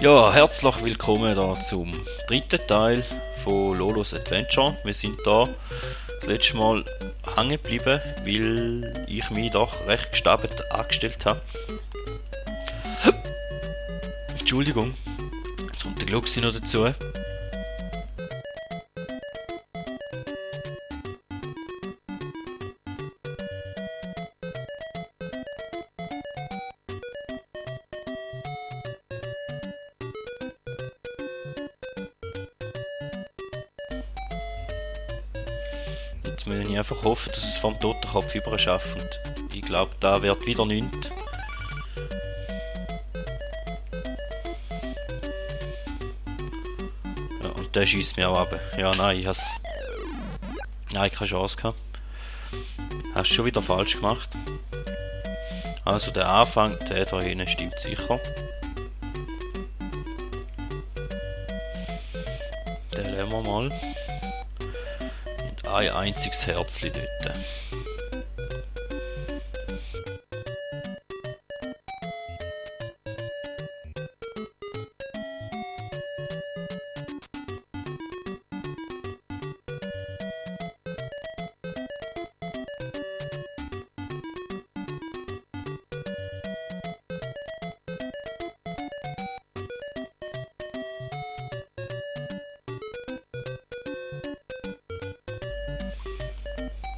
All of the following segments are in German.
Ja, herzlich willkommen da zum dritten Teil von Lolos Adventure. Wir sind da das letzte Mal hängen geblieben, weil ich mich doch recht gestapelt angestellt habe. Entschuldigung, jetzt kommt der Glucksi noch dazu. Jetzt muss ich einfach hoffen, dass es vom Totenkopf über schafft. Und ich glaube, da wird wieder nichts. Ja, und der schießt mir auch ab. Ja, nein, ich has. Nein, keine Chance gehabt. Hast du schon wieder falsch gemacht. Also der Anfang, der da hinten stimmt sicher. Den lassen wir mal. Und ein einziges Herzli dort.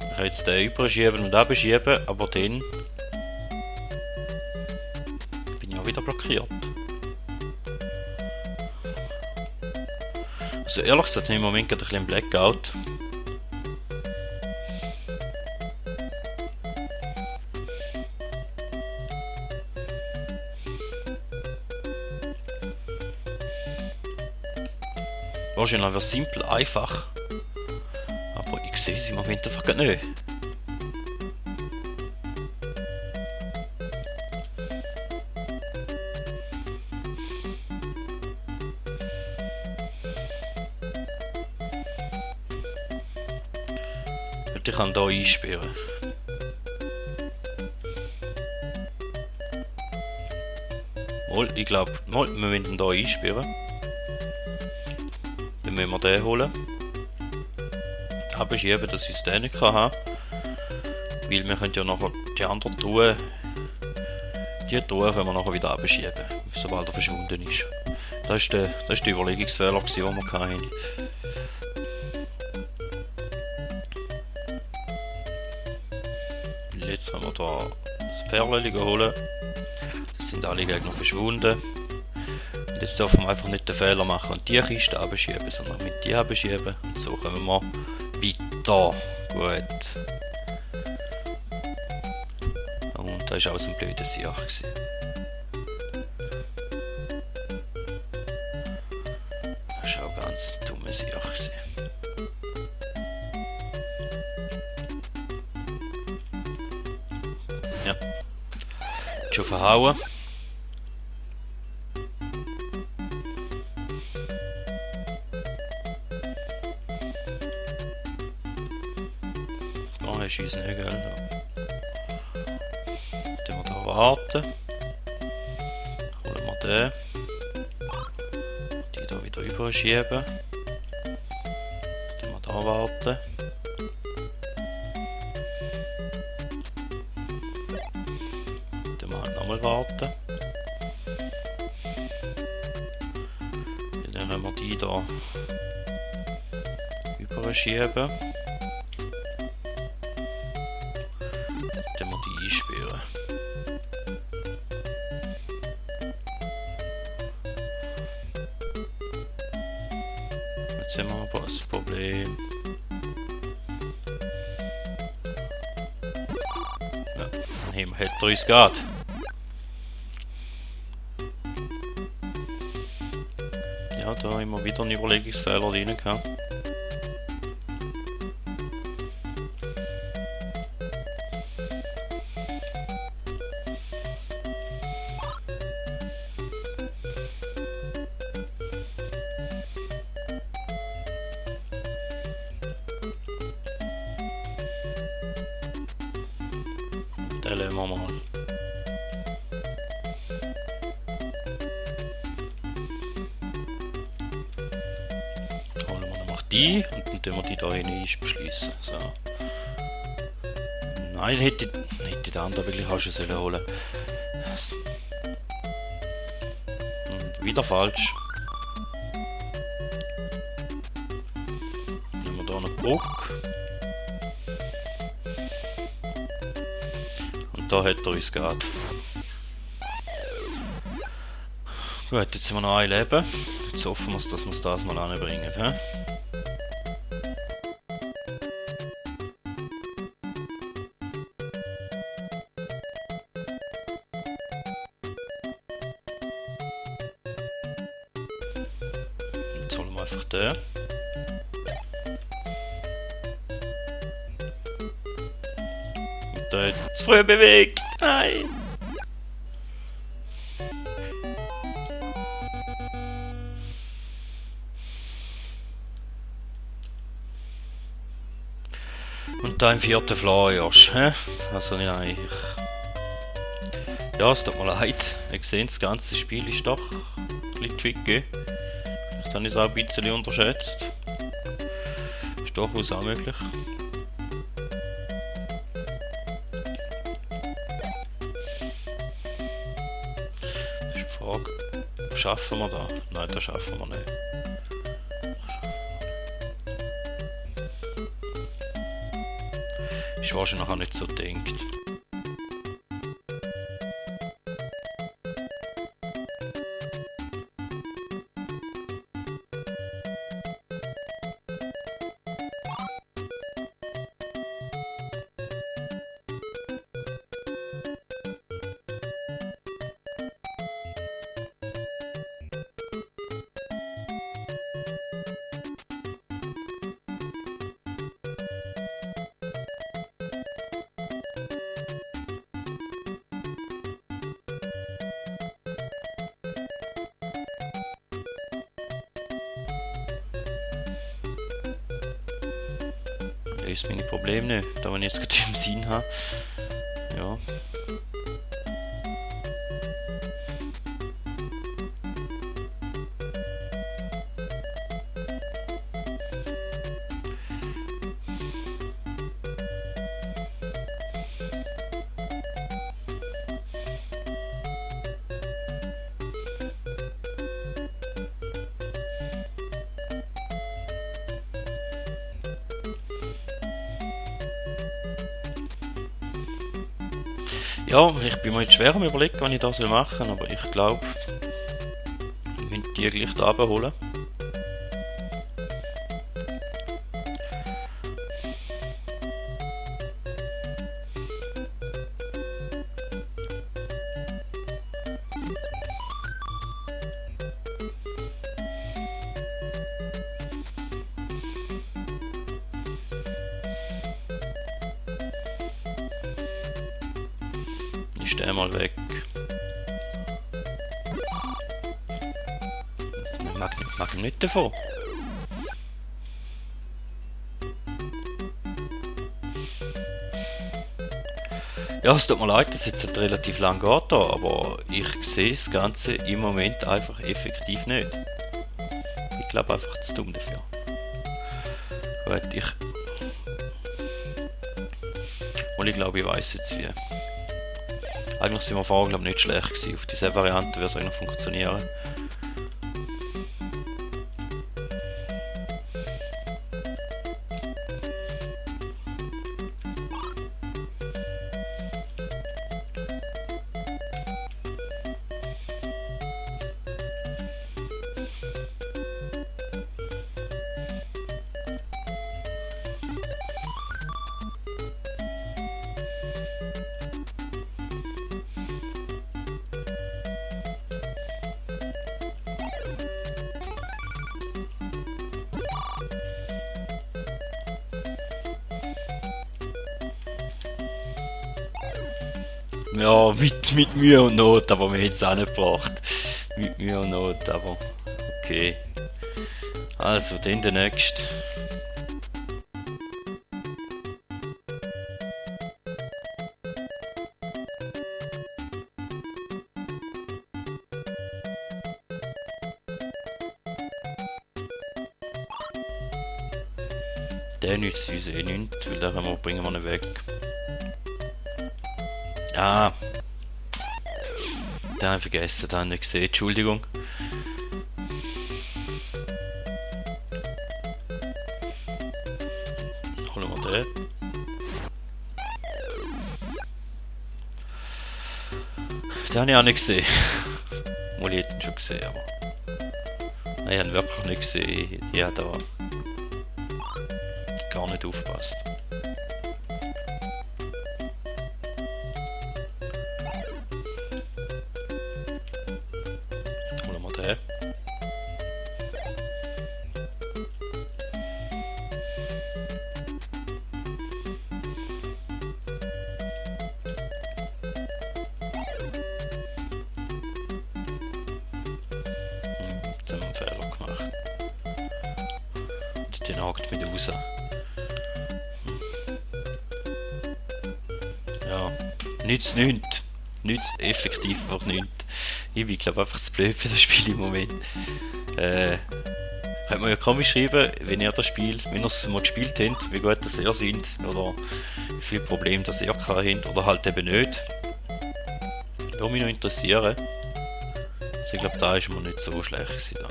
Ich kann jetzt den überschieben und abschieben, aber dann bin ich auch wieder blockiert. Also ehrlich gesagt, im Moment gerade ein bisschen Blackout. Wahrscheinlich wäre es simpel, einfach. Aber ich sehe es im Moment einfach gar nicht. Ich kann hier einsperren. Mal, ich glaube, wir müssen ihn hier einsperren. Dann müssen wir den holen. Abschieben, dass ich es den nicht haben kann. Weil wir können ja nachher die anderen Truhen, die Truhen können wir nachher wieder abschieben, sobald er verschwunden ist. Das ist der Überlegungsfehler, den wir hatten. Jetzt können wir hier das Perlen holen. Das sind alle Gegner verschwunden. Und jetzt dürfen wir einfach nicht den Fehler machen und die Kiste abschieben, sondern mit die abschieben. Und so kommen wir weiter. Gut. Und das war auch so ein blödes Jahr. Das war auch ganz ein dummes Jahr. Ja. Schon verhauen. Oh, schießen nicht, gell? Dann wir da warten. Holen wir den. Die hier wieder überschieben. Dann wir da warten. Dann wir halt nochmal warten. Dann können wir die hier überschieben. Dann wir die einsperren. Jetzt haben wir aber ein Problem. Ja, dann hätte er uns gerade. Ja, da haben wir wieder einen Überlegungsfehler drin gehabt. Den lassen wir mal. die und dann tun wir die da hinein beschließen. So. Nein, hätte der andere wirklich auch schon sollen holen. Wieder falsch. Nehmen wir hier eine Brücke. Und da hat er uns gerade. Gut, jetzt sind wir noch ein Leben. Jetzt hoffen wir, dass wir es das mal anbringen. He? Jetzt holen wir einfach den. Und der hat zu früh bewegt. Nein! Und da im vierten Floor erst. Also ja, ja, es tut mir leid. Ihr seht, das ganze Spiel ist doch ein bisschen tricky. Das habe ich es auch ein bisschen unterschätzt. Ist durchaus auch möglich. Das ist die Frage, schaffen wir das? Nein, das schaffen wir nicht. Ist wahrscheinlich auch nicht so gedacht. Das ist meine Probleme nicht, da wenn ich jetzt gerade im Sinn habe. Ja. Ja, ich bin mir jetzt schwer am überlegen, was ich da machen soll, aber ich glaube, wir müssen die gleich da holen. Ist der mal weg. Ich mag ihn nicht davon. Ja, es tut mir leid, dass es jetzt relativ lang geht da, aber ich sehe das Ganze im Moment einfach effektiv nicht. Ich glaube einfach zu dumm dafür. Gut, ich glaube, ich weiß jetzt wie. Eigentlich sind wir vorher, glaube ich, nicht schlecht gewesen. Auf diese Variante würde es eigentlich funktionieren. Ja, mit Mühe und Not, aber wir haben es auch nicht gebracht. Mit Mühe und Not, aber okay. Also, dann der nächste. Der nützt uns eh nichts, weil den bringen wir nicht weg. Ah! Den habe ich vergessen, den habe ich nicht gesehen, Entschuldigung. Holen wir den. Den habe ich auch nicht gesehen. Mal ich hätte ihn schon gesehen, aber... Nein, ich habe ihn wirklich nicht gesehen. Ich habe da gar nicht aufgepasst. Holen wir den. Jetzt haben wir einen Fehler gemacht. Und den hakt mit raus. Ja, nützt nichts. Nützt effektiv einfach nichts. Ich bin glaube einfach zu blöd für das Spiel im Moment. Könnt mir ja komisch schreiben, wenn ihr das Spiel, wenn ihr es mal gespielt habt, wie gut das ihr seid oder wie viele Probleme das ihr habt oder halt eben nicht. Würde mich noch interessieren. Also ich glaube, da ist mir nicht so schlecht gewesen. Da.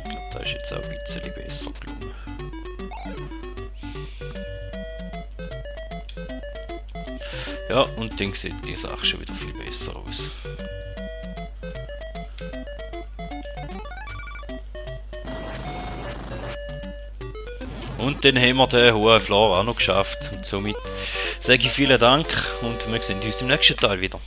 Ich glaube, da ist jetzt auch ein bisschen besser gelungen. Ja, und dann sieht die Sache schon wieder viel besser aus. Und dann haben wir den hohen Floor auch noch geschafft. Und somit sage ich vielen Dank und wir sehen uns im nächsten Teil wieder.